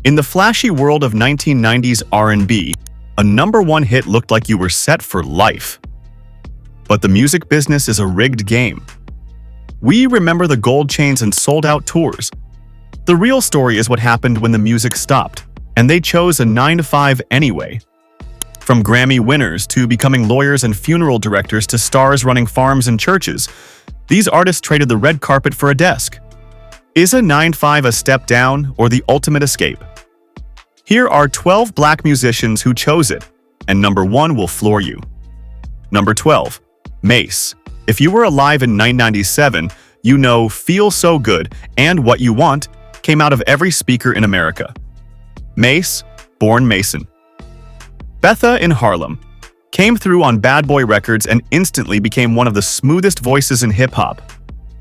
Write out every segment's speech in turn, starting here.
In the flashy world of 1990s R&B, a #1 hit looked like you were set for life. But the music business is a rigged game. We remember the gold chains and sold-out tours. The real story is what happened when the music stopped, and they chose a 9-to-5 anyway. From Grammy winners to becoming lawyers and funeral directors to stars running farms and churches, these artists traded the red carpet for a desk. Is a 9-to-5 a step down or the ultimate escape? Here are 12 black musicians who chose it, and #1 will floor you. Number 12. Mase. If you were alive in 1997, you know Feel So Good and What You Want came out of every speaker in America. Mase, born Mason. Betha in Harlem. Came through on Bad Boy Records and instantly became one of the smoothest voices in hip-hop.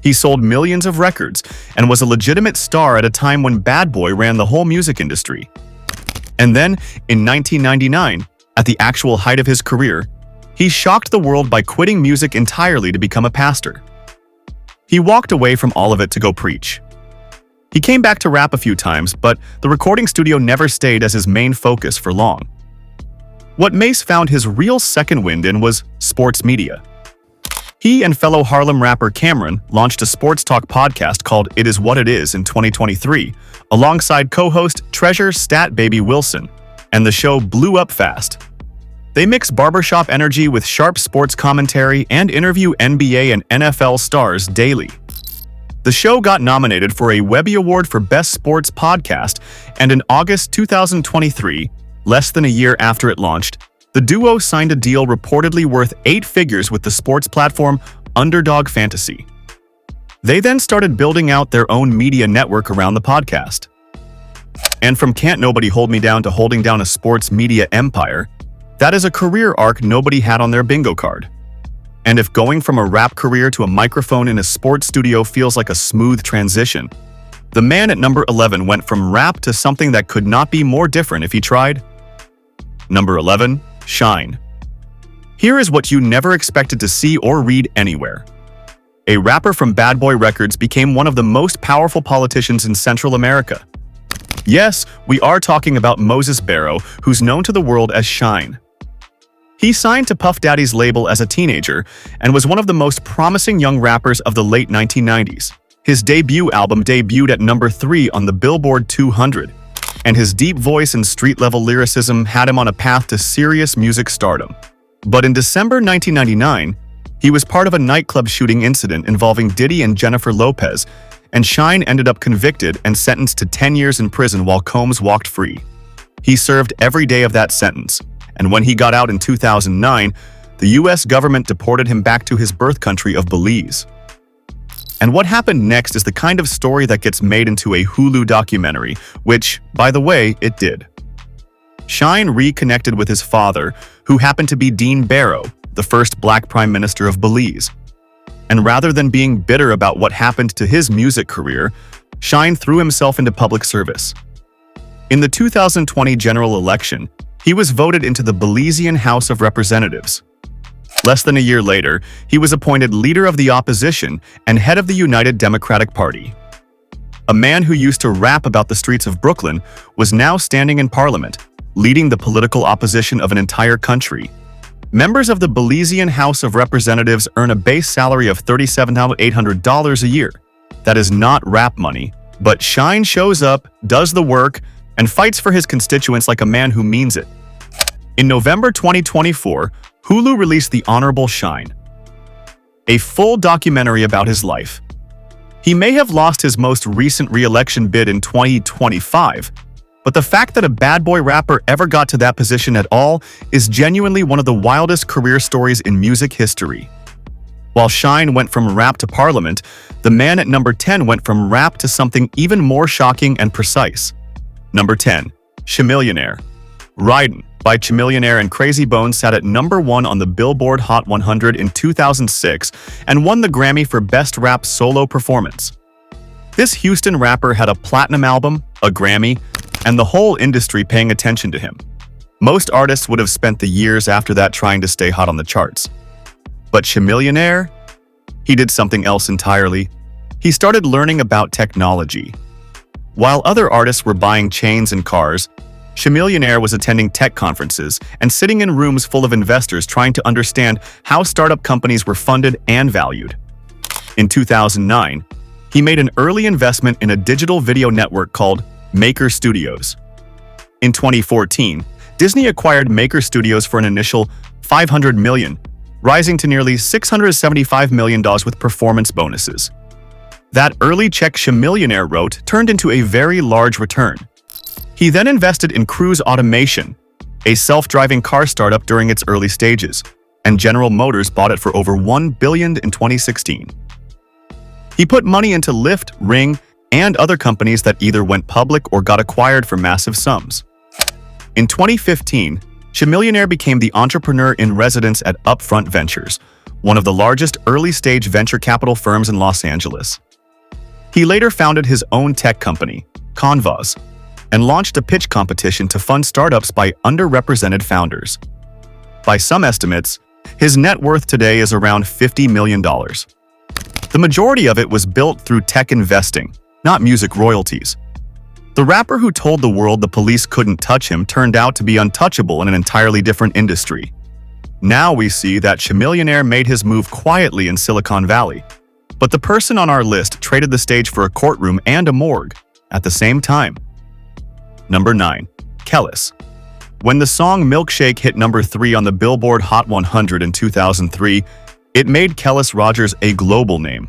He sold millions of records and was a legitimate star at a time when Bad Boy ran the whole music industry. And then, in 1999, at the actual height of his career, he shocked the world by quitting music entirely to become a pastor. He walked away from all of it to go preach. He came back to rap a few times, but the recording studio never stayed as his main focus for long. What Mase found his real second wind in was sports media. He and fellow Harlem rapper Cameron launched a sports talk podcast called It Is What It Is in 2023, alongside co-host Treasure Stat Baby Wilson, and the show blew up fast. They mix barbershop energy with sharp sports commentary and interview NBA and NFL stars daily. The show got nominated for a Webby Award for Best Sports Podcast, and in August 2023, less than a year after it launched, the duo signed a deal reportedly worth 8 figures with the sports platform Underdog Fantasy. They then started building out their own media network around the podcast. And from Can't Nobody Hold Me Down to holding down a sports media empire, that is a career arc nobody had on their bingo card. And if going from a rap career to a microphone in a sports studio feels like a smooth transition, the man at number 11 went from rap to something that could not be more different if he tried. Number 11. Shyne. Here is what you never expected to see or read anywhere. A rapper from Bad Boy Records became one of the most powerful politicians in Central America. Yes, we are talking about Moses Barrow, who's known to the world as Shyne. He signed to Puff Daddy's label as a teenager and was one of the most promising young rappers of the late 1990s. His debut album debuted at number 3 on the Billboard 200. And his deep voice and street-level lyricism had him on a path to serious music stardom. But in December 1999, he was part of a nightclub shooting incident involving Diddy and Jennifer Lopez, and Shyne ended up convicted and sentenced to 10 years in prison while Combs walked free. He served every day of that sentence, and when he got out in 2009, the US government deported him back to his birth country of Belize. And what happened next is the kind of story that gets made into a Hulu documentary, which, by the way, it did. Shyne reconnected with his father, who happened to be Dean Barrow, the first black prime minister of Belize. And rather than being bitter about what happened to his music career, Shyne threw himself into public service. In the 2020 general election, he was voted into the Belizean House of Representatives. Less than a year later, he was appointed leader of the opposition and head of the United Democratic Party. A man who used to rap about the streets of Brooklyn was now standing in parliament, leading the political opposition of an entire country. Members of the Belizean House of Representatives earn a base salary of $37,800 a year. That is not rap money, but Shyne shows up, does the work, and fights for his constituents like a man who means it. In November 2024, Hulu released The Honorable Shyne, a full documentary about his life. He may have lost his most recent re-election bid in 2025, but the fact that a bad boy rapper ever got to that position at all is genuinely one of the wildest career stories in music history. While Shyne went from rap to parliament, the man at number 10 went from rap to something even more shocking and precise. Number 10. Chamillionaire. Ridin' by Chamillionaire and Crazy Bones sat at number 1 on the Billboard Hot 100 in 2006 and won the Grammy for Best Rap Solo Performance. This Houston rapper had a platinum album, a Grammy, and the whole industry paying attention to him. Most artists would have spent the years after that trying to stay hot on the charts. But Chamillionaire? He did something else entirely. He started learning about technology. While other artists were buying chains and cars, Chamillionaire was attending tech conferences and sitting in rooms full of investors trying to understand how startup companies were funded and valued. In 2009, he made an early investment in a digital video network called Maker Studios. In 2014, Disney acquired Maker Studios for an initial $500 million, rising to nearly $675 million with performance bonuses. That early check Chamillionaire wrote turned into a very large return. He then invested in Cruise Automation, a self-driving car startup during its early stages, and General Motors bought it for over $1 billion in 2016. He put money into Lyft, Ring, and other companies that either went public or got acquired for massive sums. In 2015, Chamillionaire became the entrepreneur in residence at Upfront Ventures, one of the largest early-stage venture capital firms in Los Angeles. He later founded his own tech company, Canvas, and launched a pitch competition to fund startups by underrepresented founders. By some estimates, his net worth today is around $50 million. The majority of it was built through tech investing, not music royalties. The rapper who told the world the police couldn't touch him turned out to be untouchable in an entirely different industry. Now we see that Chamillionaire made his move quietly in Silicon Valley, but the person on our list traded the stage for a courtroom and a morgue at the same time. Number 9. Kelis. When the song Milkshake hit number 3 on the Billboard Hot 100 in 2003, it made Kelis Rogers a global name.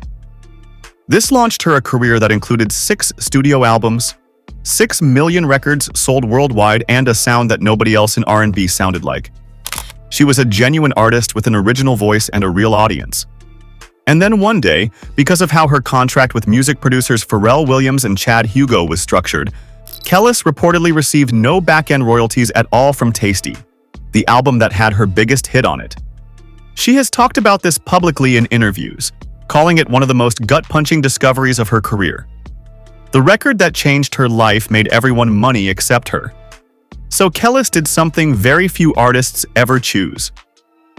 This launched her a career that included 6 studio albums, 6 million records sold worldwide, and a sound that nobody else in R&B sounded like. She was a genuine artist with an original voice and a real audience. And then one day, because of how her contract with music producers Pharrell Williams and Chad Hugo was structured, Kelis reportedly received no back-end royalties at all from Tasty, the album that had her biggest hit on it. She has talked about this publicly in interviews, calling it one of the most gut-punching discoveries of her career. The record that changed her life made everyone money except her. So Kelis did something very few artists ever choose.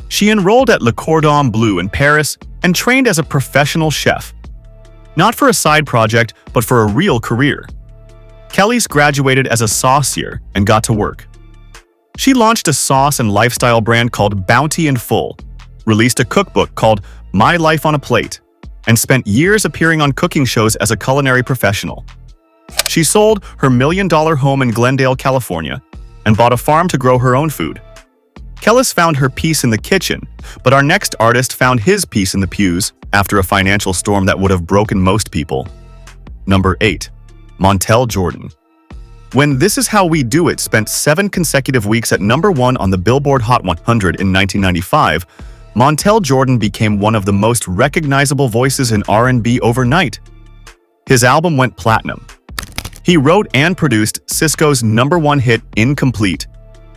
She enrolled at Le Cordon Bleu in Paris and trained as a professional chef. Not for a side project, but for a real career. Kelis graduated as a saucier and got to work. She launched a sauce and lifestyle brand called Bounty and Full, released a cookbook called My Life on a Plate, and spent years appearing on cooking shows as a culinary professional. She sold her $1 million home in Glendale, California, and bought a farm to grow her own food. Kelis found her peace in the kitchen, but our next artist found his peace in the pews after a financial storm that would have broken most people. Number 8. Montell Jordan. When This Is How We Do It spent 7 consecutive weeks at number 1 on the Billboard Hot 100 in 1995, Montell Jordan became one of the most recognizable voices in R&B overnight. His album went platinum. He wrote and produced Sisqó's number 1 hit Incomplete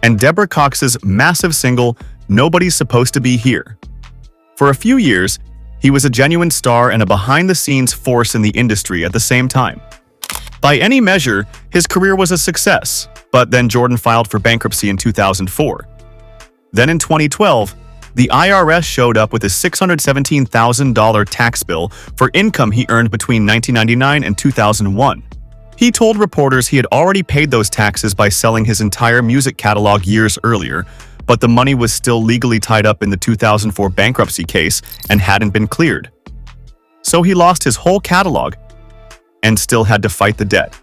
and Deborah Cox's massive single Nobody's Supposed to Be Here. For a few years, he was a genuine star and a behind-the-scenes force in the industry at the same time. By any measure, his career was a success, but then Jordan filed for bankruptcy in 2004. Then in 2012, the IRS showed up with a $617,000 tax bill for income he earned between 1999 and 2001. He told reporters he had already paid those taxes by selling his entire music catalog years earlier, but the money was still legally tied up in the 2004 bankruptcy case and hadn't been cleared. So he lost his whole catalog and still had to fight the debt.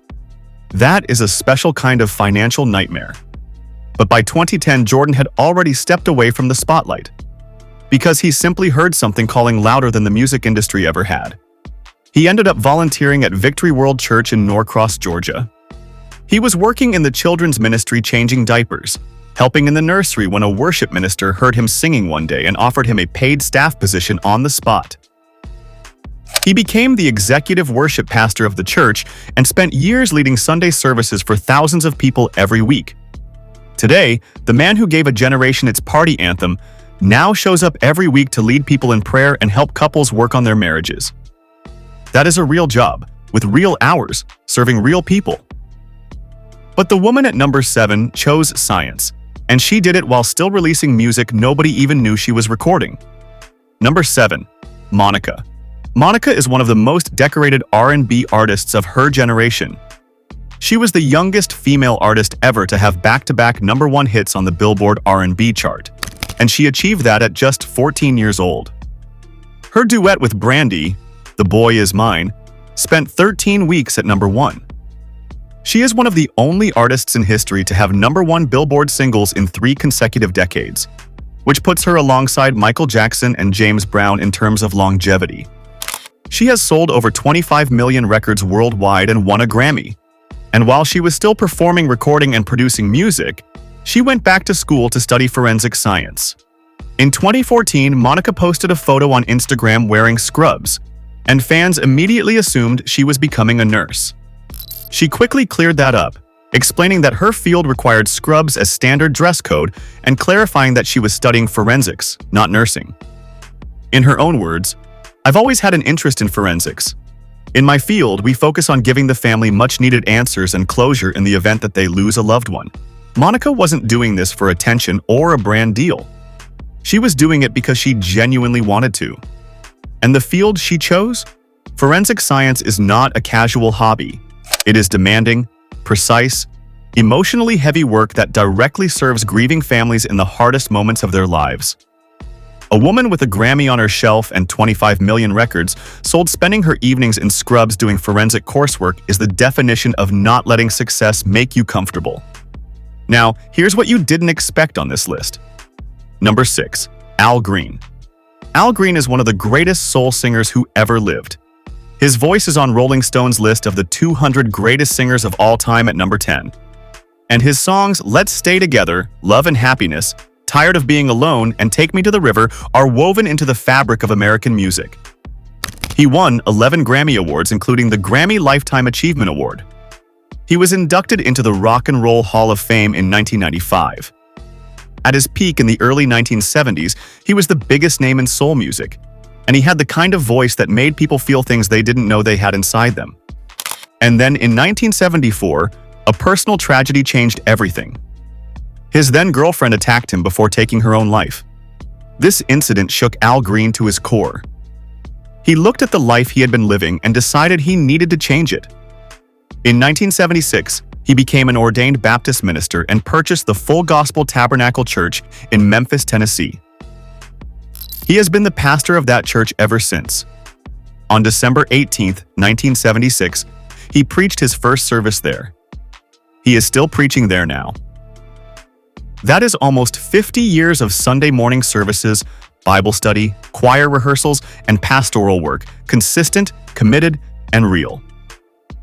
That is a special kind of financial nightmare. But by 2010, Jordan had already stepped away from the spotlight because he simply heard something calling louder than the music industry ever had. He ended up volunteering at Victory World Church in Norcross, Georgia. He was working in the children's ministry changing diapers, helping in the nursery when a worship minister heard him singing one day and offered him a paid staff position on the spot. He became the executive worship pastor of the church and spent years leading Sunday services for thousands of people every week. Today, the man who gave a generation its party anthem now shows up every week to lead people in prayer and help couples work on their marriages. That is a real job, with real hours, serving real people. But the woman at number 7 chose science, and she did it while still releasing music nobody even knew she was recording. Number 7. Monica. Monica is one of the most decorated R&B artists of her generation. She was the youngest female artist ever to have back-to-back #1 hits on the Billboard R&B chart, and she achieved that at just 14 years old. Her duet with Brandy, "The Boy Is Mine," spent 13 weeks at #1. She is one of the only artists in history to have #1 Billboard singles in 3 consecutive decades, which puts her alongside Michael Jackson and James Brown in terms of longevity. She has sold over 25 million records worldwide and won a Grammy. And while she was still performing, recording, and producing music, she went back to school to study forensic science. In 2014, Monica posted a photo on Instagram wearing scrubs, and fans immediately assumed she was becoming a nurse. She quickly cleared that up, explaining that her field required scrubs as standard dress code and clarifying that she was studying forensics, not nursing. In her own words, "I've always had an interest in forensics. In my field, we focus on giving the family much-needed answers and closure in the event that they lose a loved one." Monica wasn't doing this for attention or a brand deal. She was doing it because she genuinely wanted to. And the field she chose? Forensic science is not a casual hobby. It is demanding, precise, emotionally heavy work that directly serves grieving families in the hardest moments of their lives. A woman with a Grammy on her shelf and 25 million records sold, spending her evenings in scrubs doing forensic coursework is the definition of not letting success make you comfortable. Now, here's what you didn't expect on this list. Number 6. Al Green. Al Green is one of the greatest soul singers who ever lived. His voice is on Rolling Stone's list of the 200 greatest singers of all time at number 10. And his songs "Let's Stay Together," "Love and Happiness," "Tired of Being Alone," and "Take Me to the River" are woven into the fabric of American music. He won 11 Grammy Awards, including the Grammy Lifetime Achievement Award. He was inducted into the Rock and Roll Hall of Fame in 1995. At his peak in the early 1970s, he was the biggest name in soul music, and he had the kind of voice that made people feel things they didn't know they had inside them. And then in 1974, a personal tragedy changed everything. His then-girlfriend attacked him before taking her own life. This incident shook Al Green to his core. He looked at the life he had been living and decided he needed to change it. In 1976, he became an ordained Baptist minister and purchased the Full Gospel Tabernacle Church in Memphis, Tennessee. He has been the pastor of that church ever since. On December 18, 1976, he preached his first service there. He is still preaching there now. That is almost 50 years of Sunday morning services, Bible study, choir rehearsals, and pastoral work, consistent, committed, and real.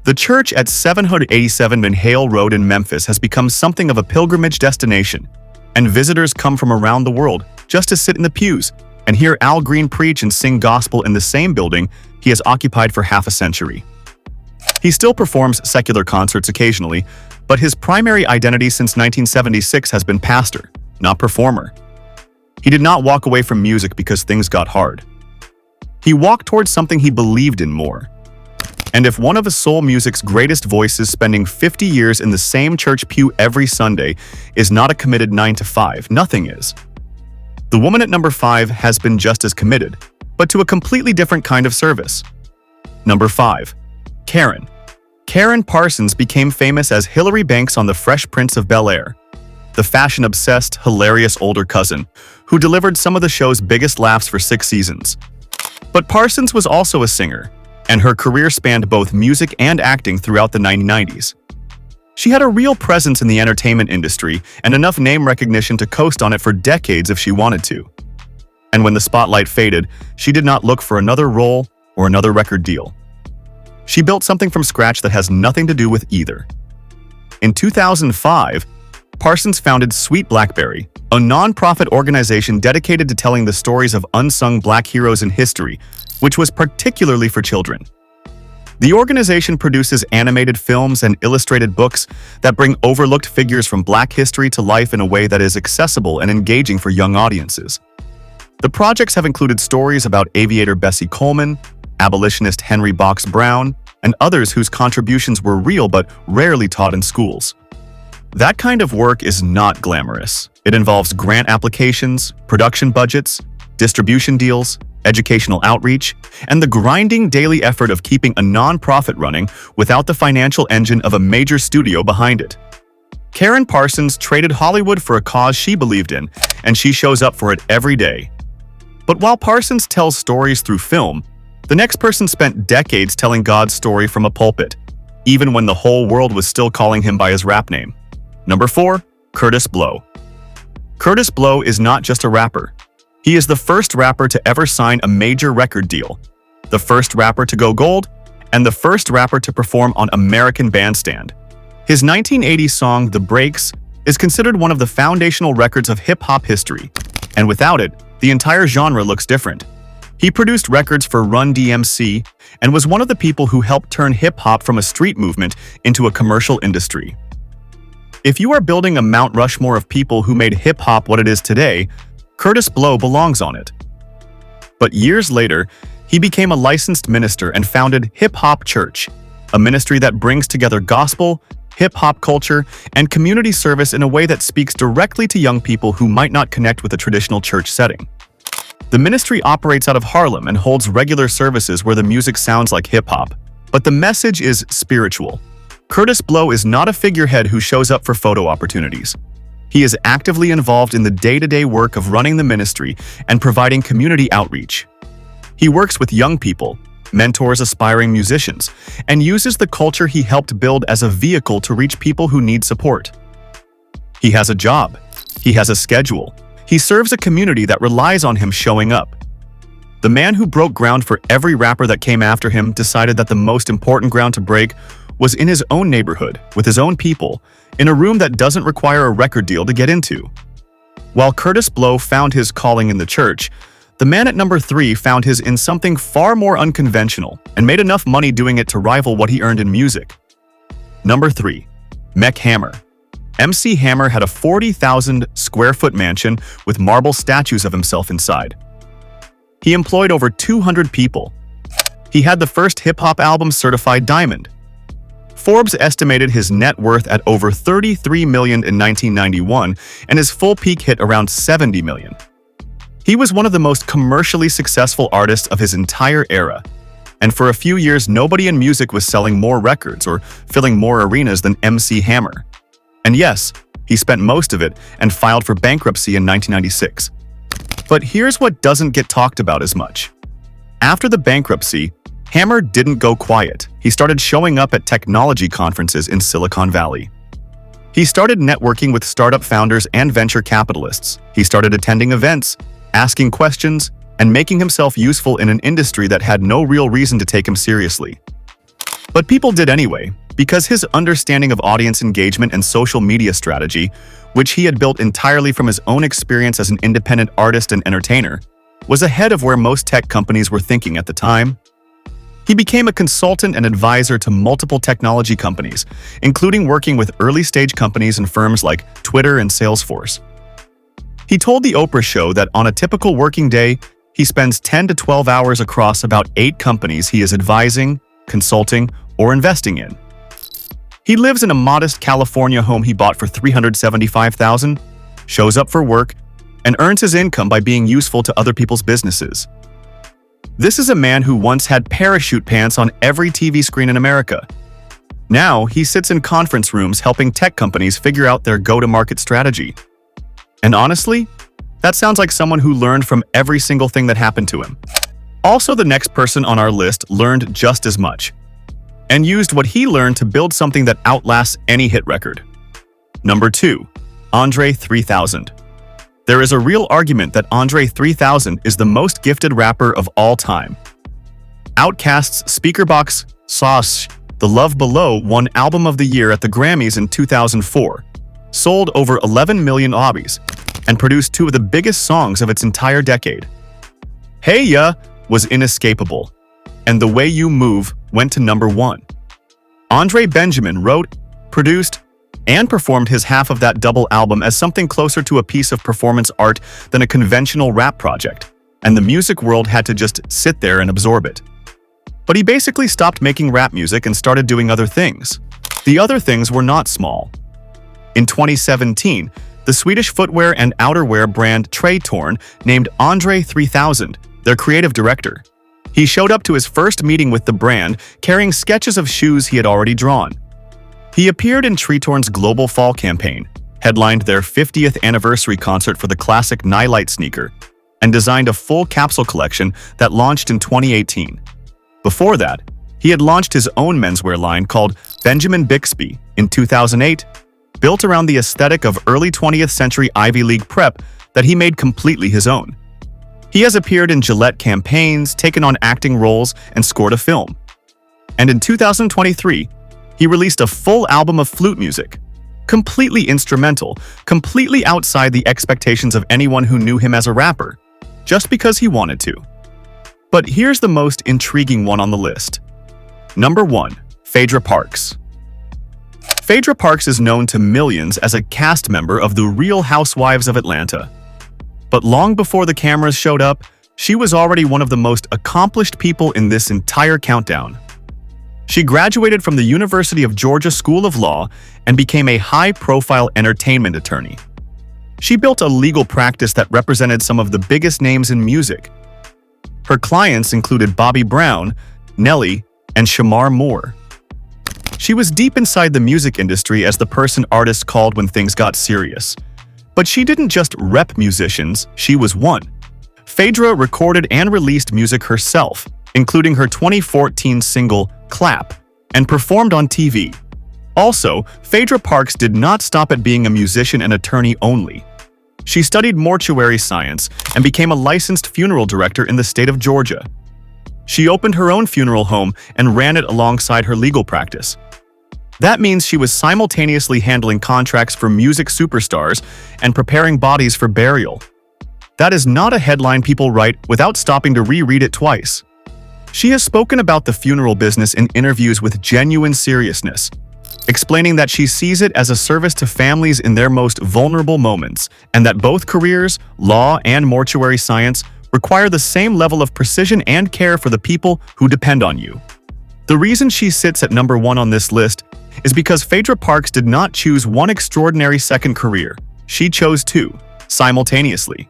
The church at 787 Montell Road in Memphis has become something of a pilgrimage destination, and visitors come from around the world just to sit in the pews and hear Al Green preach and sing gospel in the same building he has occupied for half a century. He still performs secular concerts occasionally, but his primary identity since 1976 has been pastor, not performer. He did not walk away from music because things got hard. He walked towards something he believed in more. And if one of soul music's greatest voices spending 50 years in the same church pew every Sunday is not a committed 9 to 5, nothing is. The woman at number 5 has been just as committed, but to a completely different kind of service. Number 5. Karen. Karen Parsons became famous as Hilary Banks on The Fresh Prince of Bel-Air, the fashion-obsessed, hilarious older cousin who delivered some of the show's biggest laughs for 6 seasons. But Parsons was also a singer, and her career spanned both music and acting throughout the 1990s. She had a real presence in the entertainment industry and enough name recognition to coast on it for decades if she wanted to. And when the spotlight faded, she did not look for another role or another record deal. She built something from scratch that has nothing to do with either. In 2005, Parsons founded Sweet Blackberry, a non-profit organization dedicated to telling the stories of unsung Black heroes in history, which was particularly for children. The organization produces animated films and illustrated books that bring overlooked figures from Black history to life in a way that is accessible and engaging for young audiences. The projects have included stories about aviator Bessie Coleman, abolitionist Henry Box Brown, and others whose contributions were real but rarely taught in schools. That kind of work is not glamorous. It involves grant applications, production budgets, distribution deals, educational outreach, and the grinding daily effort of keeping a non-profit running without the financial engine of a major studio behind it. Karen Parsons traded Hollywood for a cause she believed in, and she shows up for it every day. But while Parsons tells stories through film, the next person spent decades telling God's story from a pulpit, even when the whole world was still calling him by his rap name. Number 4. Kurtis Blow. Kurtis Blow is not just a rapper. He is the first rapper to ever sign a major record deal, the first rapper to go gold, and the first rapper to perform on American Bandstand. His 1980 song, The Breaks, is considered one of the foundational records of hip-hop history, and without it, the entire genre looks different. He produced records for Run DMC and was one of the people who helped turn hip-hop from a street movement into a commercial industry. If you are building a Mount Rushmore of people who made hip-hop what it is today, Kurtis Blow belongs on it. But years later, he became a licensed minister and founded Hip Hop Church, a ministry that brings together gospel, hip-hop culture, and community service in a way that speaks directly to young people who might not connect with a traditional church setting. The ministry operates out of Harlem and holds regular services where the music sounds like hip-hop, but the message is spiritual. Kurtis Blow is not a figurehead who shows up for photo opportunities. He is actively involved in the day-to-day work of running the ministry and providing community outreach. He works with young people, mentors aspiring musicians, and uses the culture he helped build as a vehicle to reach people who need support. He has a job. He has a schedule. He serves a community that relies on him showing up. The man who broke ground for every rapper that came after him decided that the most important ground to break was in his own neighborhood, with his own people, in a room that doesn't require a record deal to get into. While Kurtis Blow found his calling in the church, the man at number 3 found his in something far more unconventional and made enough money doing it to rival what he earned in music. Number 3. Mech Hammer. MC Hammer had a 40,000 square foot mansion with marble statues of himself inside. He employed over 200 people. He had the first hip-hop album certified diamond. Forbes estimated his net worth at over $33 million in 1991, and his full peak hit around $70 million. He was one of the most commercially successful artists of his entire era, and for a few years nobody in music was selling more records or filling more arenas than MC Hammer. And yes, he spent most of it and filed for bankruptcy in 1996. But here's what doesn't get talked about as much. After the bankruptcy, Hammer didn't go quiet. He started showing up at technology conferences in Silicon Valley. He started networking with startup founders and venture capitalists. He started attending events, asking questions, and making himself useful in an industry that had no real reason to take him seriously. But people did anyway, because his understanding of audience engagement and social media strategy, which he had built entirely from his own experience as an independent artist and entertainer, was ahead of where most tech companies were thinking at the time. He became a consultant and advisor to multiple technology companies, including working with early-stage companies and firms like Twitter and Salesforce. He told The Oprah Show that on a typical working day, he spends 10 to 12 hours across about 8 companies he is advising, consulting, or investing in. He lives in a modest California home he bought for $375,000, shows up for work, and earns his income by being useful to other people's businesses. This is a man who once had parachute pants on every TV screen in America. Now, he sits in conference rooms helping tech companies figure out their go-to-market strategy. And honestly, that sounds like someone who learned from every single thing that happened to him. Also, the next person on our list learned just as much, and used what he learned to build something that outlasts any hit record. Number 2. Andre 3000. There is a real argument that Andre 3000 is the most gifted rapper of all time. Outkast's Speakerboxxx Sauce, The Love Below won Album of the Year at the Grammys in 2004, sold over 11 million copies, and produced 2 of the biggest songs of its entire decade. Hey Ya was inescapable, and The Way You Move went to number 1. Andre Benjamin wrote, produced, and performed his half of that double album as something closer to a piece of performance art than a conventional rap project, and the music world had to just sit there and absorb it. But he basically stopped making rap music and started doing other things. The other things were not small. In 2017, the Swedish footwear and outerwear brand Tre Torn named Andre 3000 their creative director. He showed up to his first meeting with the brand carrying sketches of shoes he had already drawn. He appeared in Tretorn's global fall campaign, headlined their 50th anniversary concert for the classic Nightlight sneaker, and designed a full capsule collection that launched in 2018. Before that, he had launched his own menswear line called Benjamin Bixby in 2008, built around the aesthetic of early 20th century Ivy League prep that he made completely his own. He has appeared in Gillette campaigns, taken on acting roles, and scored a film. And in 2023, he released a full album of flute music, completely instrumental, completely outside the expectations of anyone who knew him as a rapper, just because he wanted to. But here's the most intriguing one on the list. Number 1. Phaedra Parks. Phaedra Parks is known to millions as a cast member of The Real Housewives of Atlanta. But long before the cameras showed up, she was already one of the most accomplished people in this entire countdown. She graduated from the University of Georgia School of Law and became a high-profile entertainment attorney. She built a legal practice that represented some of the biggest names in music. Her clients included Bobby Brown, Nelly, and Shamar Moore. She was deep inside the music industry as the person artists called when things got serious. But she didn't just rep musicians, she was one. Phaedra recorded and released music herself, including her 2014 single, Clap, and performed on TV. Also, Phaedra Parks did not stop at being a musician and attorney only. She studied mortuary science and became a licensed funeral director in the state of Georgia. She opened her own funeral home and ran it alongside her legal practice. That means she was simultaneously handling contracts for music superstars and preparing bodies for burial. That is not a headline people write without stopping to reread it twice. She has spoken about the funeral business in interviews with genuine seriousness, explaining that she sees it as a service to families in their most vulnerable moments, and that both careers, law and mortuary science, require the same level of precision and care for the people who depend on you. The reason she sits at number 1 on this list is because Phaedra Parks did not choose one extraordinary second career. She chose two, simultaneously,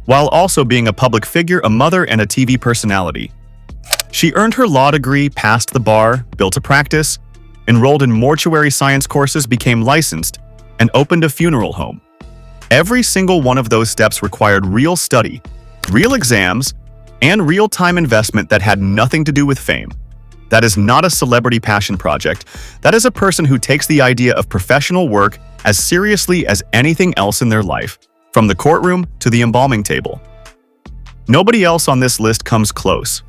while also being a public figure, a mother, and a TV personality. She earned her law degree, passed the bar, built a practice, enrolled in mortuary science courses, became licensed, and opened a funeral home. Every single one of those steps required real study, real exams, and real time investment that had nothing to do with fame. That is not a celebrity passion project. That is a person who takes the idea of professional work as seriously as anything else in their life, from the courtroom to the embalming table. Nobody else on this list comes close.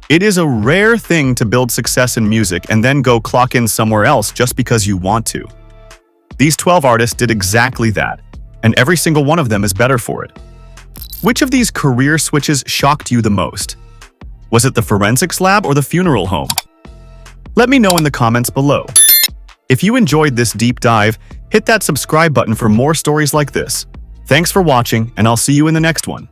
It is a rare thing to build success in music and then go clock in somewhere else just because you want to. These 12 artists did exactly that, and every single one of them is better for it. Which of these career switches shocked you the most? Was it the forensics lab or the funeral home? Let me know in the comments below. If you enjoyed this deep dive, hit that subscribe button for more stories like this. Thanks for watching, and I'll see you in the next one.